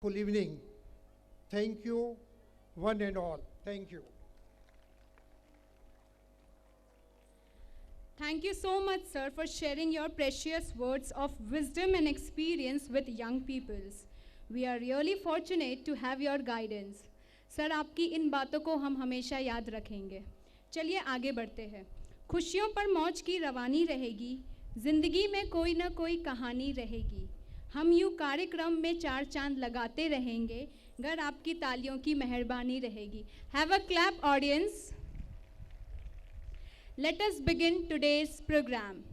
Good evening. Thank you, one and all. Thank you. Thank you so much, sir, for sharing your precious words of wisdom and experience with young peoples. We are really fortunate to have your guidance. Sir, आपकी इन बातों को हम हमेशा याद रखेंगे. चलिए आगे बढ़ते हैं. खुशियों पर मौज की रवानी रहेगी, जिंदगी में कोई ना कोई कहानी रहेगी. हम यूँ कार्यक्रम में चार चांद लगाते रहेंगे, अगर आपकी तालियों की मेहरबानी रहेगी. Have a clap, audience. Let us begin today's program.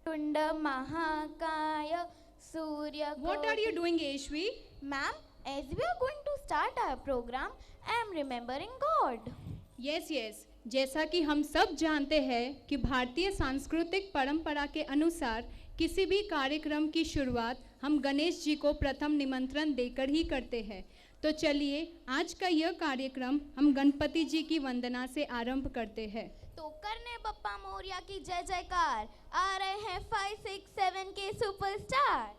Tunda Mahakaya Surya. What are you doing, Yeshvi? Ma'am, as we are going to start our program, I am remembering God. Yes, yes. जैसा कि हम सब जानते हैं कि भारतीय सांस्कृतिक परंपरा के अनुसार किसी भी कार्यक्रम की शुरुआत हम गणेश जी को प्रथम निमंत्रण देकर ही करते हैं. तो चलिए आज का यह कार्यक्रम हम गणपति जी की वंदना से आरंभ करते हैं. तो करने बप्पा मोरिया की जय जयकार. आ रहे हैं 5, 6, 7 के सुपरस्टार.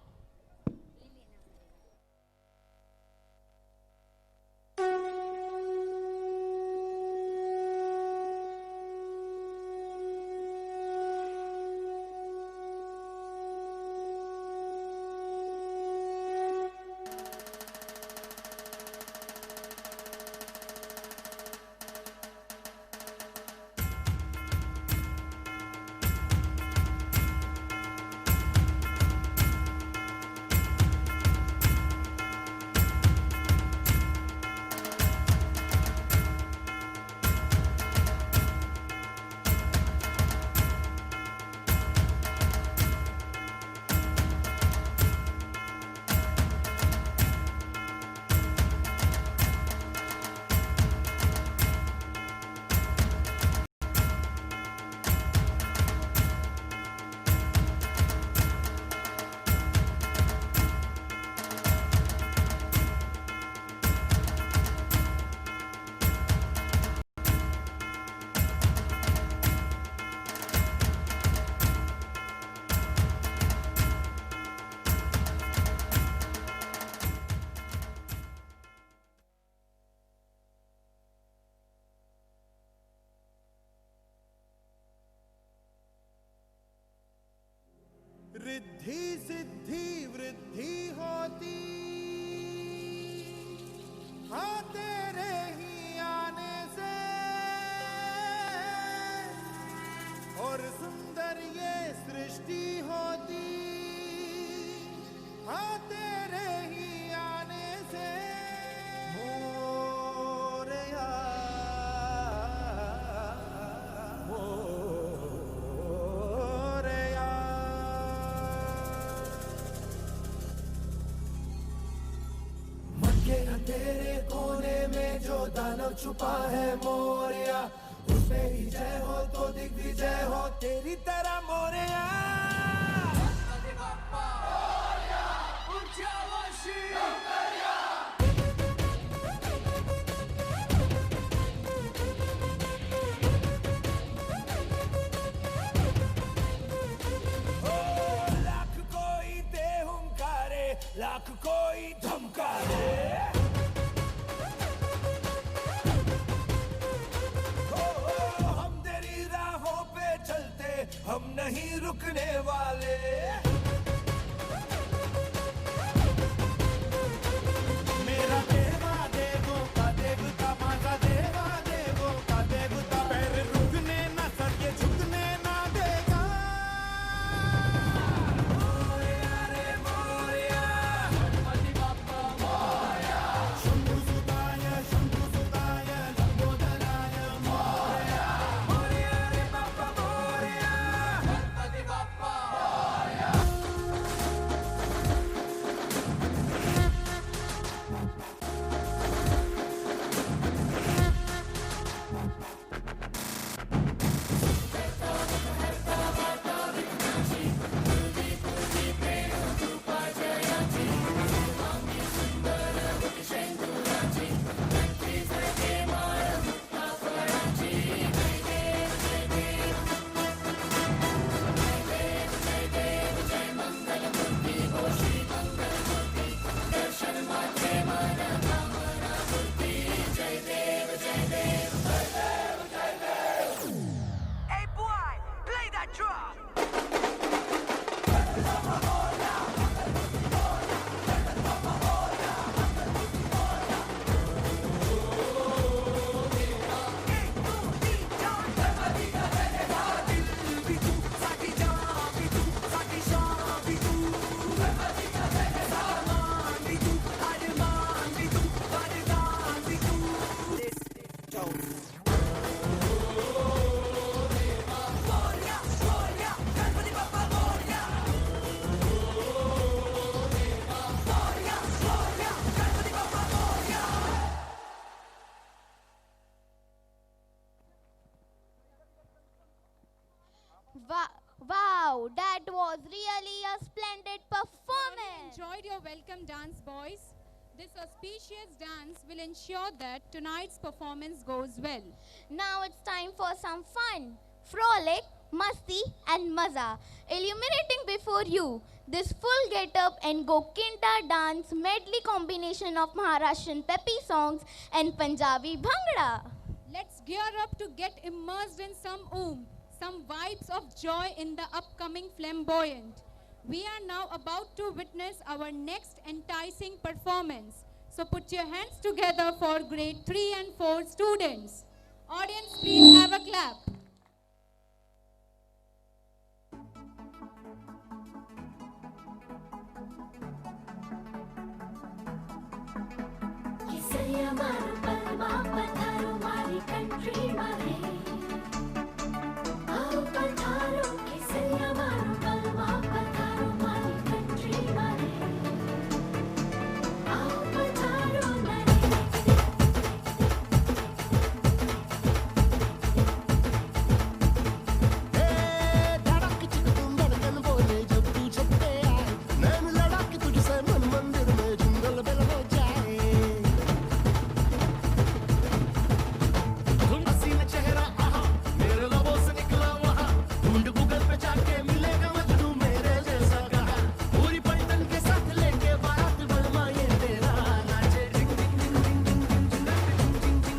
रिद्धि सिद्धि वृद्धि होती, हाँ तेरे ही आने से, और सुंदर ये सृष्टि होती, हाँ तेरे ही आने से. मोरया तेरे कोने में जो दानव छुपा है मोरिया, उसमें ही जय हो तो दिग्विजय हो तेरी तरह मोरिया. लाख कोई दे हुंकारे, लाख कोई धमकारे, हम नहीं रुकने वाले. मेरा देवा देवों का देवता, माझा देवा देवों का देवता, पैर रुकने ना सर ये झुकने ना देगा. मोरया रे मोरया, गणपति बाप्पा मोरया, शंभु सुताय लंबोदराय मोरया. मोरया रे Bappa Morya, Ganpati Bappa Morya. Wow, that was really a splendid performance. Enjoyed your welcome dance, boys. This auspicious dance will ensure that tonight's performance goes well. Now it's time for some fun, frolic, masti and maza. Illuminating before you this full get-up and Gokinda dance medley combination of Maharashtrian peppy songs and Punjabi bhangra. Let's gear up to get immersed in some some vibes of joy in the upcoming flamboyant. We are now about to witness our next enticing performance. So put your hands together for grade 3 and 4 students. Audience, please have a clap. Kisaya maru palma patharu mari country mare. Aao patharu kisaya maru palma patharu mari country mare. Aao patharu धड़क चिक तुम धड़कन बोले जब तू छपते आए नैन लड़क तुझसे मन मंदिर में जुंगल बेल हो जाए तुम हसीन चेहरा आहा मेरे लबों से निकला वहाँ ढूंढ गूगल पे जाके मिलेगा मजनू मेरे जैसा कहा पूरी पलटन के साथ लेके बारात बलमा ये तेरा नाचे डिंग डिंग डिंग डिंग डिंग डिंग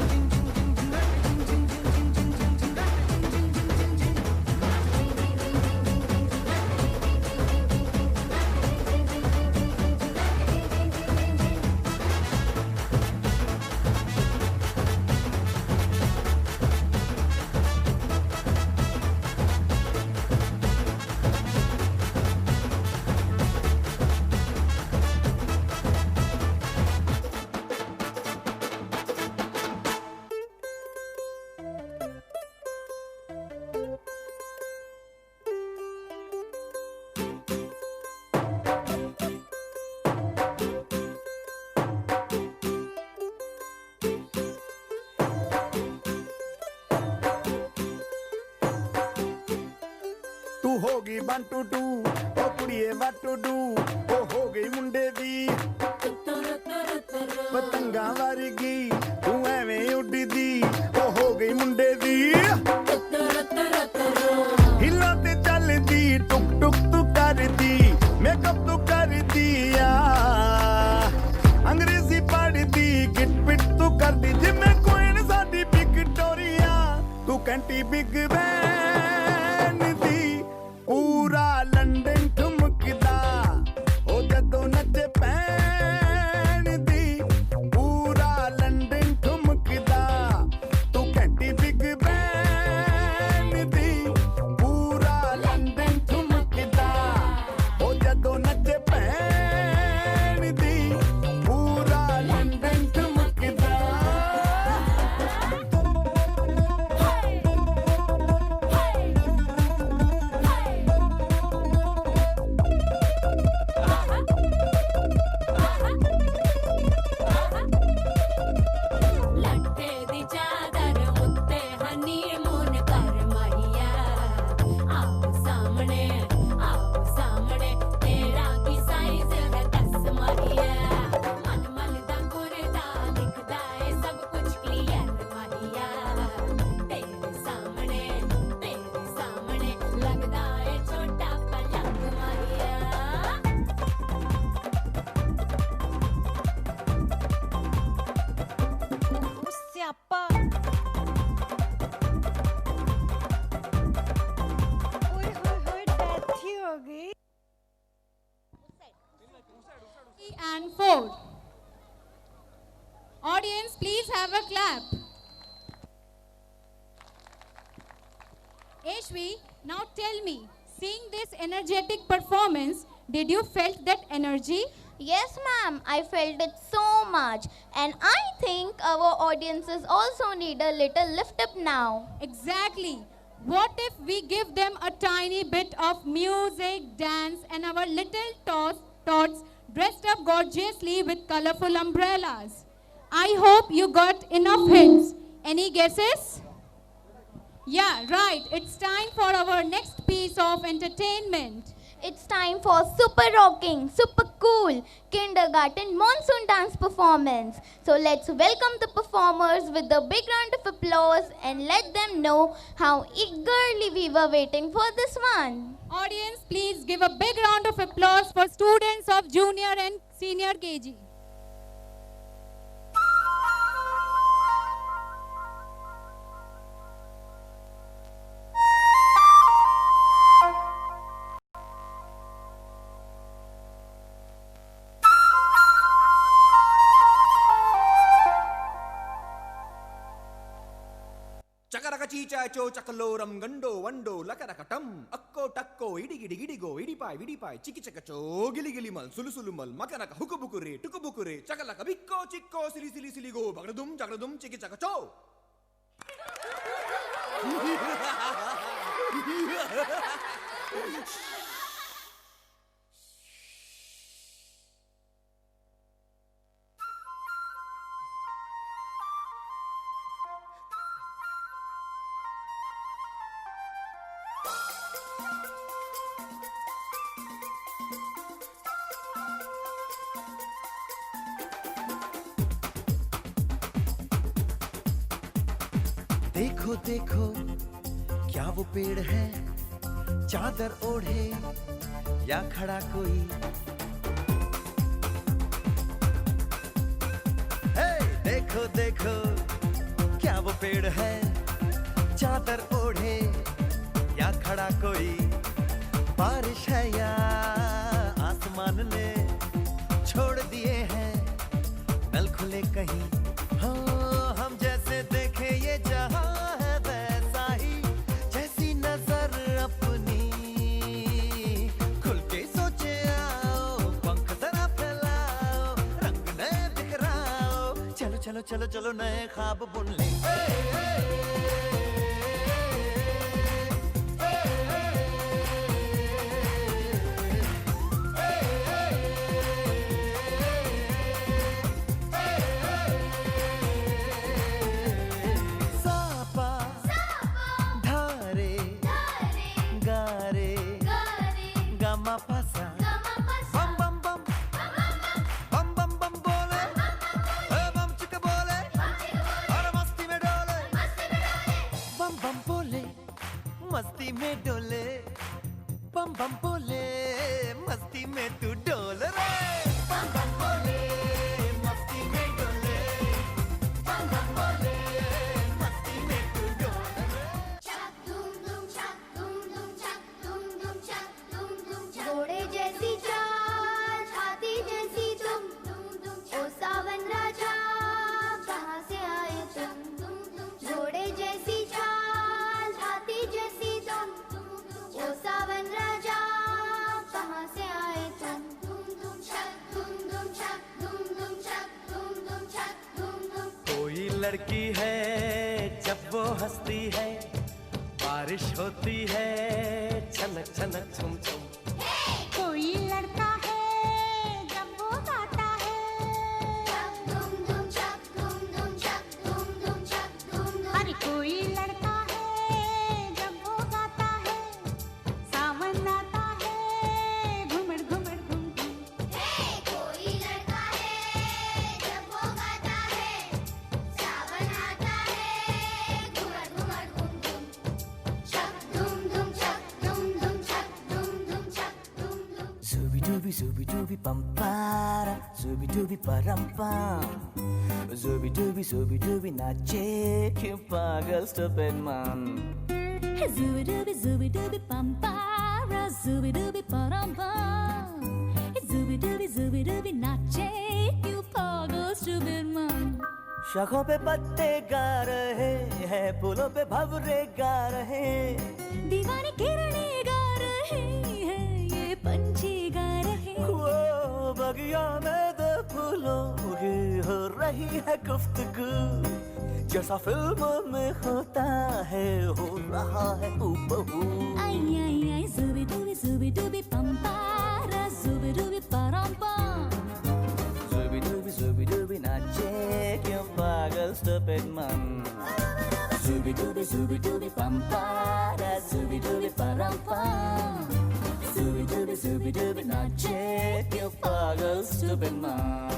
तू होगी 1 2 2 ओ कुड़िए what to do ओ हो गई मुंडे दी पतंगा वर्गी तू एवें उड़दी ओ हो गई मुंडे दी हिला ते चलदी टुक टुक तू करदी मेकअप तू करदी आ अंग्रेजी पढ़दी गिट पिट तू करदी जिम्मे कोइन साडी विक्टोरिया तू कंटी बिग बैन दी पूरा लंदन ठुमकदा ओ जदों नचे पैन दी पूरा लंदन ठुमकदा तू घंटी बिग बैन दी पूरा लंदन ठुमकदा ओ जदों नचे पैन दी पूरा London ठुमकदा and 4. Audience, please have a clap. Ashvi, now tell me, seeing this energetic performance, did you felt that energy? Yes, ma'am, I felt it so much. And I think our audiences also need a little lift up now. Exactly. What if we give them a tiny bit of music, dance, and our little tots dressed up gorgeously with colorful umbrellas? I hope you got enough hints. Any guesses? Yeah, right. It's time for our next piece of entertainment. It's time for super rocking, super cool kindergarten monsoon dance performance. So let's welcome the performers with a big round of applause and let them know how eagerly we were waiting for this one. Audience, please give a big round of applause for students of junior and senior KG. చకరక చీచాచో చకలోరం గండో వండో లకరకటం అక్కో టక్కో ఇడిగిడి గిడిగో ఇడిపాయ్ విడిపాయ్ చికిచకచో గిలిగిలి మల్ సులుసులు మల్ మకనక హుకుబుకురే టుకుబుకురే చకలక బిక్కో చిక్కో సిలి సిలి సిలిగో బగడదుం జగడదుం చికిచకచో देखो देखो क्या वो पेड़ है, चादर ओढ़े या खड़ा कोई। हे देखो देखो क्या वो पेड़ है, चादर ओढ़े या खड़ा कोई। बारिश है या आसमान ने छोड़ दिए हैं नल खुले कहीं। हाँ हम जैसे देखे ये जहां है वैसा ही, जैसी नजर अपनी खुल के सोचे आओ, पंख जरा फैलाओ, रंग नए बिखराओ। चलो चलो चलो चलो नए ख्वाब बुन ले। मस्ती में डोले बम बम बोले, मस्ती में तू डोल रे। बम बम बोले मस्ती में डोले, बम बम बोले मस्ती में तू डोल रे। चक धूम धूम चक धूम धूम चक धूम धूम चक धूम धूम चक। घोड़े जैसी चाल, हाथी जैसी तुम, ओ सावन राजा कहाँ से आए तुम। घोड़े जैसी चाल, हाथी जैसी तुम, ओ सावन राजा कहाँ से आए तुम। चक धूम धूम चक धूम धूम चक धूम धूम चक धूम धूम। कोई लड़की है जब वो हंसती है, बारिश होती है छनक छनक छुम छुम। कोई लड़का है जब वो गाता है, चक धूम धूम चक धूम धूम चक धूम धूम चक धूम धूम। अरे कोई लड़का है जब वो गाता है, सावन आता है घुमड़ घुमड़ घुम घुम। कोई लड़का है जब वो गाता है, सावन आता है घुमड़ घुमड़ घुम घुम। चक धूम धूम चक धूम धूम चक धूम धूम चक धूम धूम। Zooby dooby bum para, zooby dooby param pam, zooby dooby nache क्यों पागल stupid man। Zooby dooby bum para, zooby dooby param pam, zooby dooby nache शाखों पे पत्ते गा रहे हैं, फूलों पे भंवरे गा रहे, दीवाने किरणें गा रहे हैं, ये पंछी गा रहे। वो बगिया में दो फूलों की हो रही है गुफ्तगू, जैसा फिल्मों में होता है हो रहा है हूबहू। आई आई आई जुबी डूबी पंपारा जुबी डूबी परम्पम। Zooby dooby nache क्यों पागल stupid man। Zooby dooby pampara zooby dooby parampam। Zooby dooby nache क्यों पागल stupid man।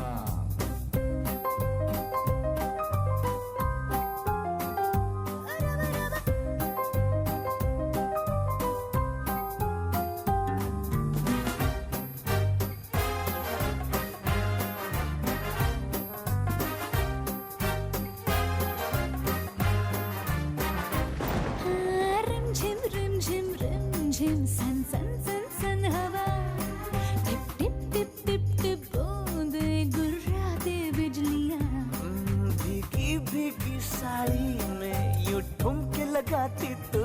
झिम सन सन सन सन हवा, tip tip tip tip tip बूंदे गुर्राते बिजलियां। भीगी भीगी साड़ी में यूं ठुमके लगाती तू,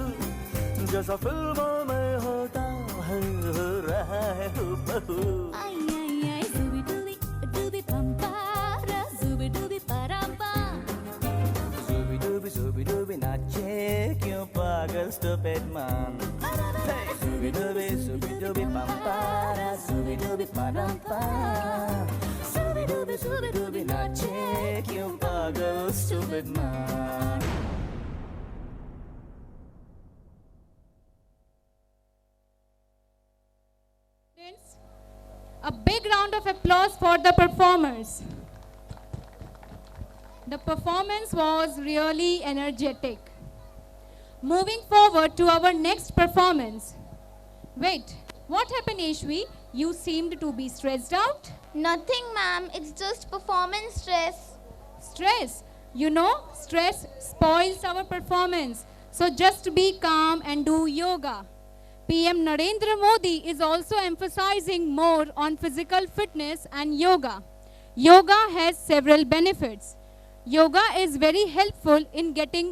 जैसा फिल्मों में होता है हो रहा है हूबहू। आई आई आई जुबी डूबी डूबी पंपारा जुबी डूबी परम्पम। Zooby dooby nache क्यों पागल stupid man। Zooby dooby pampara zooby dooby parampam। Zooby dooby nache क्यों पागल stupid man। Students, a big round of applause for the performers. The performance was really energetic. Moving forward to our next performance. Wait, what happened, Ashvi? You seemed to be stressed out? Nothing, ma'am. It's just performance stress. Stress? You know, stress spoils our performance. So just be calm and do yoga. PM Narendra Modi is also emphasizing more on physical fitness and yoga. Yoga has several benefits. Yoga is very helpful in getting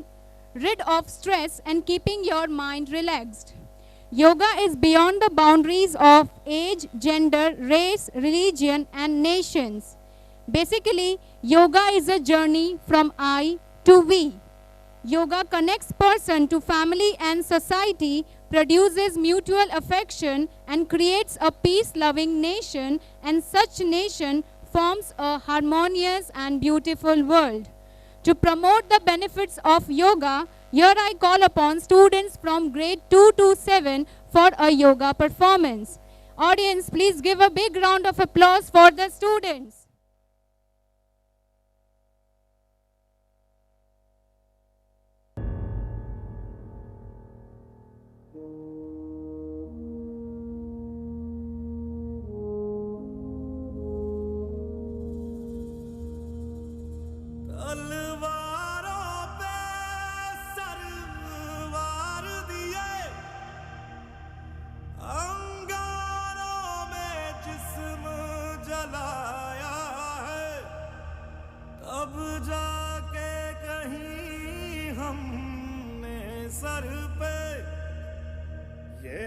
rid of stress and keeping your mind relaxed. Yoga is beyond the boundaries of age, gender, race, religion, and nations. Basically, yoga is a journey from I to we. Yoga connects person to family and society, produces mutual affection, and creates a peace-loving nation, and such nation forms a harmonious and beautiful world. To promote the benefits of yoga, here I call upon students from grade 2 to 7 for a yoga performance. Audience, please give a big round of applause for the students. तलवारों पे सरवार दिए, अंगारों में जिस्म जलाया है, तब जाके कहीं हमने सर पे ये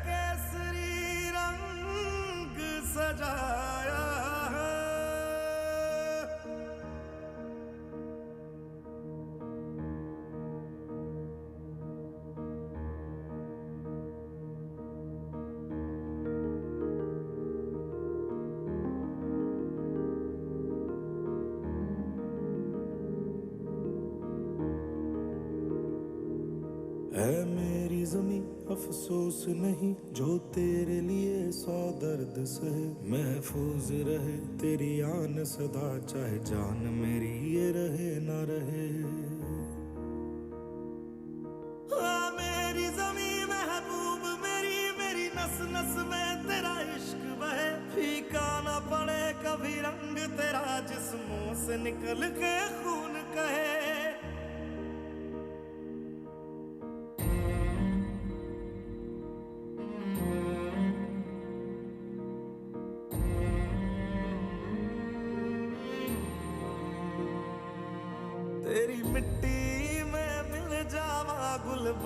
केसरी रंग सजाया है। है मेरी ज़मीं अफसोस नहीं, जो तेरे लिए 100 दर्द सहे, महफूज रहे तेरी आन सदा, चाहे जान मेरी ये रहे ना रहे। हाँ मेरी ज़मीं महबूब मेरी, मेरी नस नस में तेरा इश्क बहे, फीका ना पड़े कभी रंग तेरा, जिस्मों से निकल के खून कहे।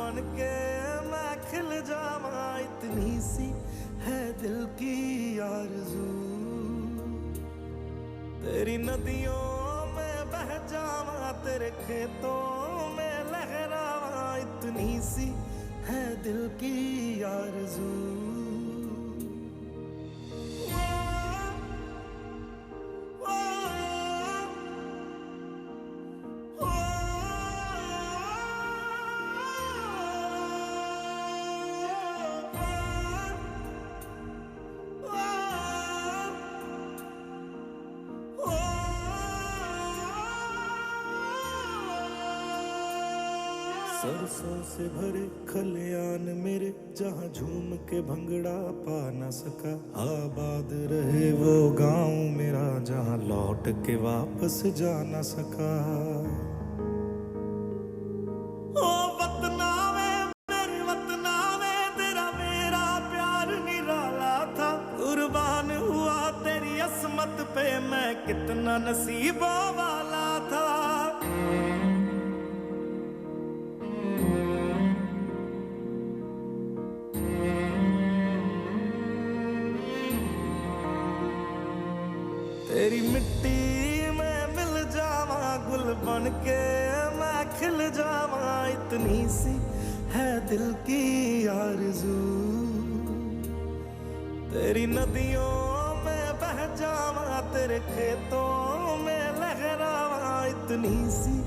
बन के मैं खिल जावा, इतनी सी है दिल की आरज़ू। तेरी नदियों में बह जावा, तेरे खेतों में लहरावा, इतनी सी है दिल की आरज़ू। सरसों से भरे खलियान मेरे, जहाँ झूम के भंगड़ा पा न सका। आबाद रहे वो गांव मेरा, जहाँ लौट के वापस जा न सका। ओ वतना में मेरे वतना में, तेरा मेरा प्यार निराला था। कुर्बान हुआ तेरी असमत पे, मैं कितना नसीबों वाला था। तेरी मिट्टी में मिल जावा, गुल बन के मैं खिल जावा, इतनी सी है दिल की आरज़ू। तेरी नदियों में बह जावा, तेरे खेतों में लहरावा, इतनी सी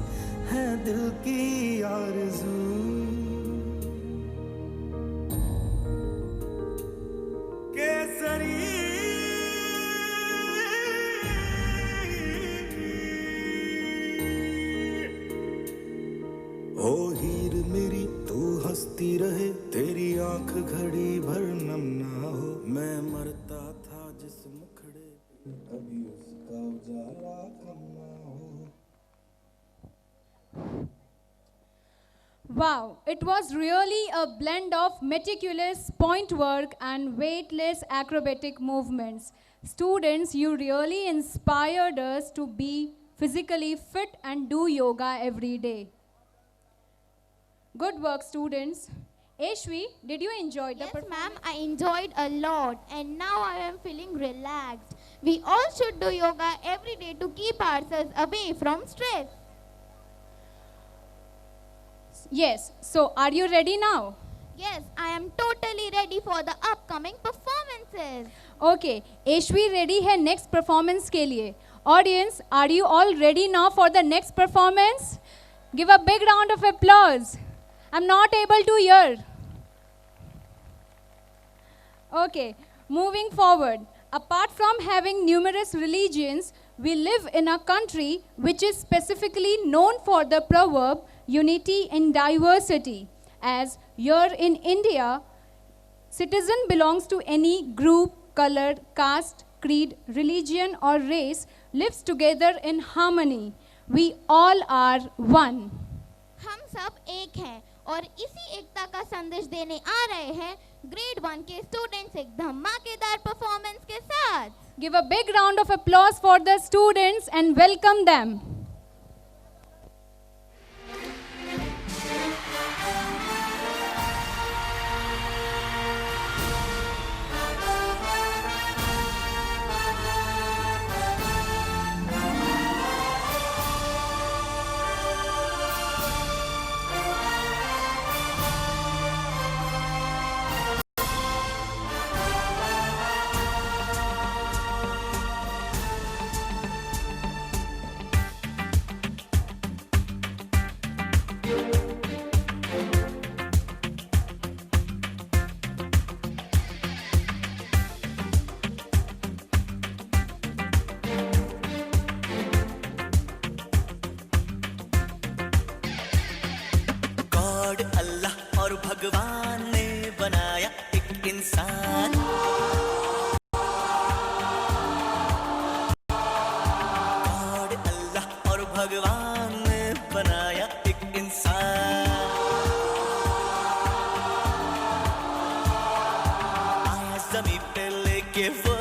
है दिल की आरज़ू। केसरी ओ हीर मेरी तू हंसती रहे, तेरी आंख घड़ी भर नम ना हो। मैं मरता था जिस मुखड़े पे, कभी उसका उजाला कम ना हो। Wow, it was really a blend of meticulous point work and weightless acrobatic movements. Students, you really inspired us to be physically fit and do yoga every day. Good work, students. Ashvi, did you enjoy the Yes, performance? ma'am, I enjoyed a lot and now I am feeling relaxed. We all should do yoga every day to keep ourselves away from stress. Yes, so are you ready now? Yes, I am totally ready for the upcoming performances. Okay, Ashvi ready है next performance के लिए. Audience, are you all ready now for the next performance? Give a big round of applause. I'm not able to hear. Okay, moving forward. Apart from having numerous religions, we live in a country which is specifically known for the proverb, unity in diversity. As here in India, citizen belongs to any group, color, caste, creed, religion or race, lives together in harmony. We all are one. हम सब एक हैं और इसी एकता का संदेश देने आ रहे हैं ग्रेड 1 के स्टूडेंट्स एक धमाकेदार परफॉर्मेंस के साथ. Give a big round of applause for the students and welcome them. God Allah और भगवान ने बनाया एक इंसान. गॉड अल्लाह और भगवान ने बनाया एक इंसान. आया ज़मीं पे लेके वो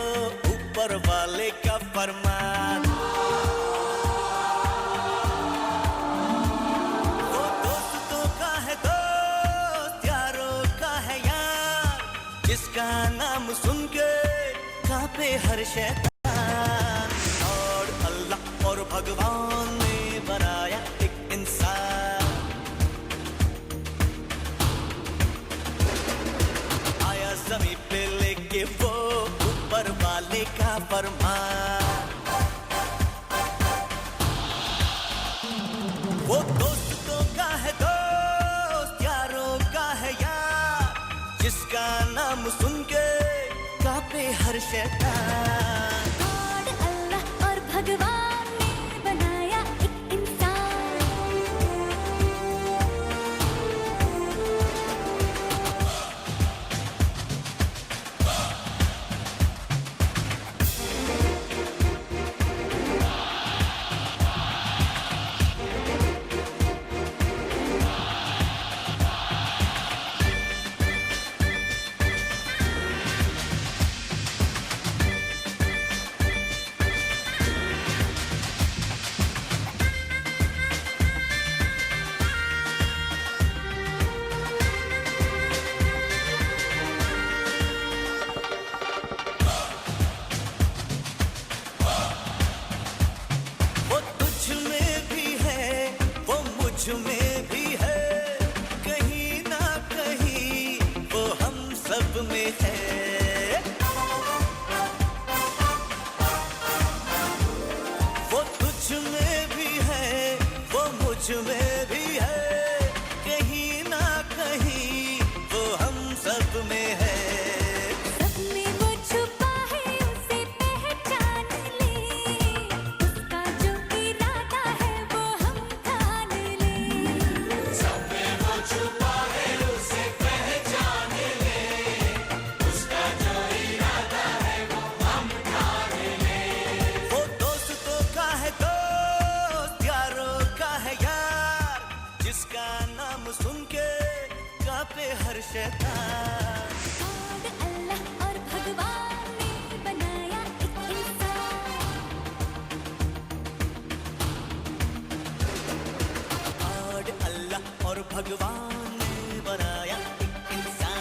ऊपर वाले का फरमान. वो दोस्तों का है दोस्त, जिसका नाम सुन के कांपे हर शैतान। और अल्लाह और भगवान ने बनाया एक इंसान, आया ज़मीन पे लेके वो ऊपर वाले का फरमान। वो दोस्तों का है दोस्त, यारों का है यार, जिसका नाम सुन के कांपे हर शैतान। और अल्लाह और भगवान ने बनाया एक इंसान, वो तुझ में भी है, वो मुझ में भी है, कहीं ना कहीं वो हम सब में है। वो तुझ में भी है, वो मुझ में भी है, कहीं ना कहीं वो हम सब में है। सब में वो छुपा है उसे पहचान ले, उसका जो इरादा है वो हम ठान ले। सब में वो छुपा है उसे पहचान ले, उसका जो इरादा है वो हम ठान ले। वो दोस्तों का है दोस्त, यारों का है यार, जिसका नाम सुन के कांपे हर शैतान। और अल्लाह और भगवान ने बनाया एक इंसान, और अल्लाह और भगवान ने बनाया एक इंसान।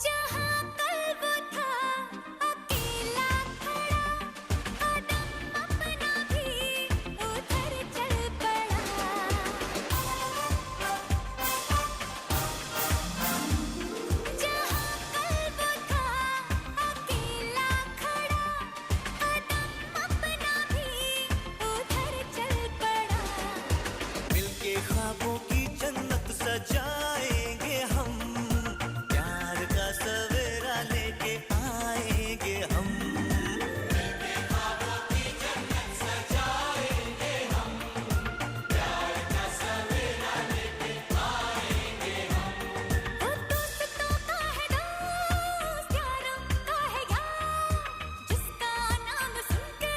जहाँ कल वो था अकेला खड़ा, कदम अपना भी उधर चल पड़ा। जहाँ कल वो था अकेला खड़ा, कदम अपना भी उधर चल पड़ा। मिलके ख्वाबों की जन्नत सजाएंगे हम, प्यार का सवेरा लेके आएंगे हम। वो दोस्तों का है दोस्त, यारों का है यार, जिसका नाम सुन के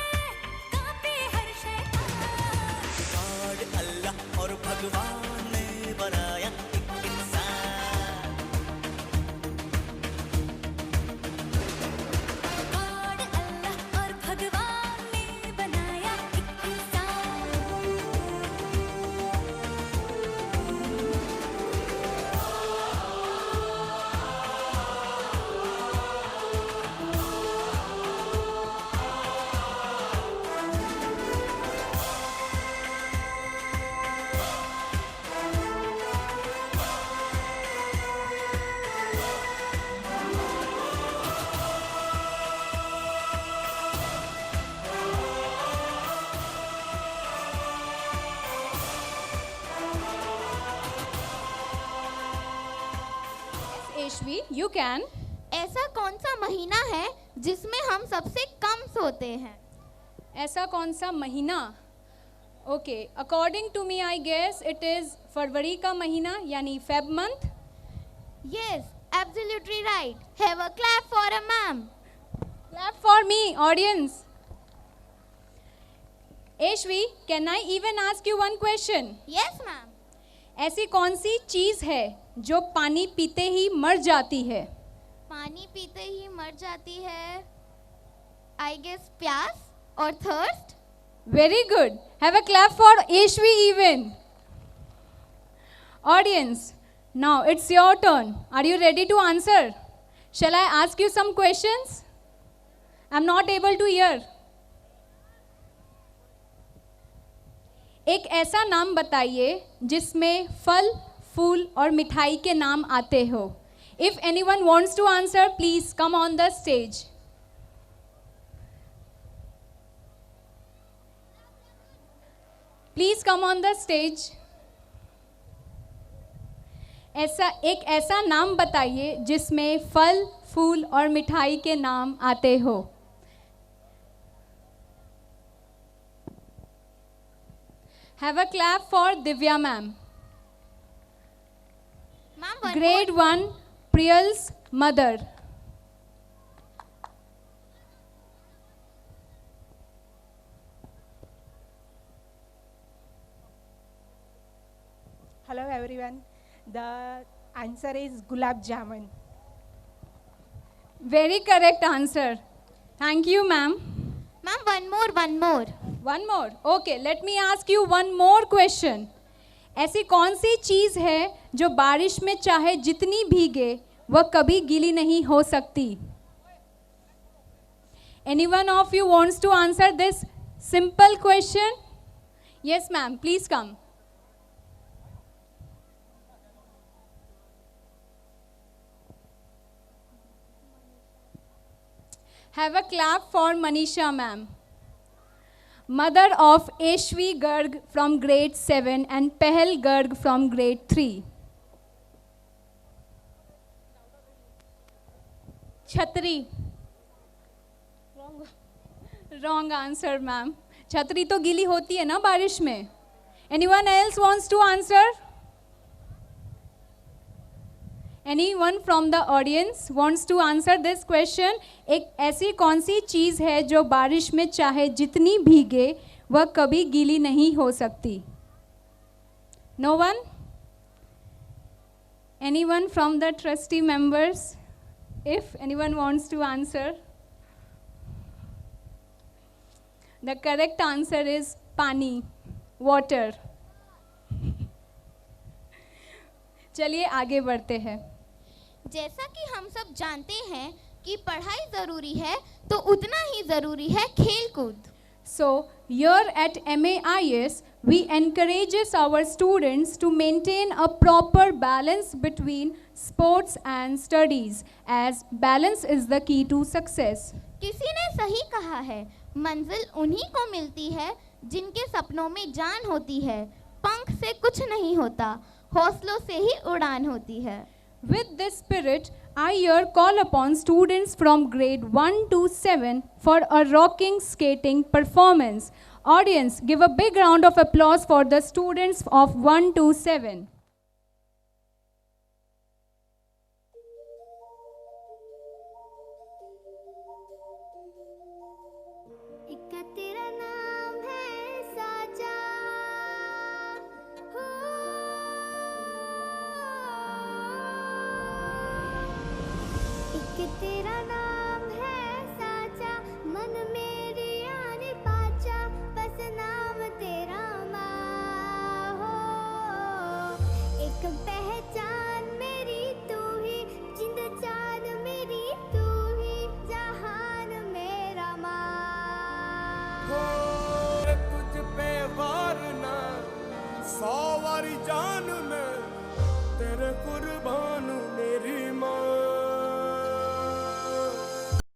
कांपे हर शैतान। और अल्लाह और भगवान ने बनाया एक इंसान, और अल्लाह और भगवान ने बनाया एक इंसान। Ashvi, you can. ऐसा कौन सा महीना है जिसमें हम सबसे कम सोते हैं? ऐसा कौन सा महीना? Okay, according to me, I guess it is फरवरी का महीना यानी Feb month. Yes, absolutely right. Have a clap for a ma'am. Clap for me, audience. Ashvi, can I even ask you one question? Yes, ma'am. ऐसी कौन सी चीज़ है जो पानी पीते ही मर जाती है? पानी पीते ही मर जाती है. I guess प्यास or thirst. Very good. Have a clap for Ashvi even. Audience, now it's your turn. Are you ready to answer? Shall I ask you some questions? I'm not able to hear. एक ऐसा नाम बताइए जिसमें फल, फूल और मिठाई के नाम आते हो. If anyone wants to answer, please come on the stage. Please come on the stage. एक ऐसा नाम बताइए जिसमें फल, फूल और मिठाई के नाम आते हो. Have a clap for Divya ma'am. Ma'am, one Grade 1, Priyal's mother. Hello everyone. The answer is gulab jamun. Very correct answer. Thank you, ma'am. Ma'am, one more. One more. Okay, let me ask you one more question. ऐसी कौन सी चीज़ है जो बारिश में चाहे जितनी भीगे वह कभी गीली नहीं हो सकती? Anyone of you wants to answer this simple question? Yes, ma'am. Please come. Have a clap for Manisha ma'am. Mother of Ashvi Garg from grade 7 and Pehel Garg from grade 3. Chhatri. Wrong answer ma'am. छतरी तो गीली होती है ना बारिश में. Anyone else wants to answer? Anyone from the audience wants to answer this question? एक ऐसी कौन सी चीज़ है जो बारिश में चाहे जितनी भीगे वह कभी गीली नहीं हो सकती? No one? Anyone from the trustee members? If anyone wants to answer. The correct answer is पानी, water. चलिए आगे बढ़ते हैं. जैसा कि हम सब जानते हैं कि पढ़ाई ज़रूरी है तो उतना ही ज़रूरी है खेल-कूद. So, here at MAIS, we encourages our students to maintain a proper balance between sports and studies, as balance is the key to success. किसी ने सही कहा है, मंजिल उन्हीं को मिलती है जिनके सपनों में जान होती है. पंख से कुछ नहीं होता, हौसलों से ही उड़ान होती है. With this spirit, I here call upon students from grade 1 to 7 for a rocking skating performance. Audience, give a big round of applause for the students of 1 to 7. एक तेरा नाम है साजा, हो एक तेरा नाम है साजा, मन मेरी आने पाचा, बस नाम तेरा माँ हो. एक पहचान मेरी तू ही, जिंद जान मेरी तू ही, जहान मेरा माँ. तुझ पे वार ना 100 वारी जान में तेरे कुर्बान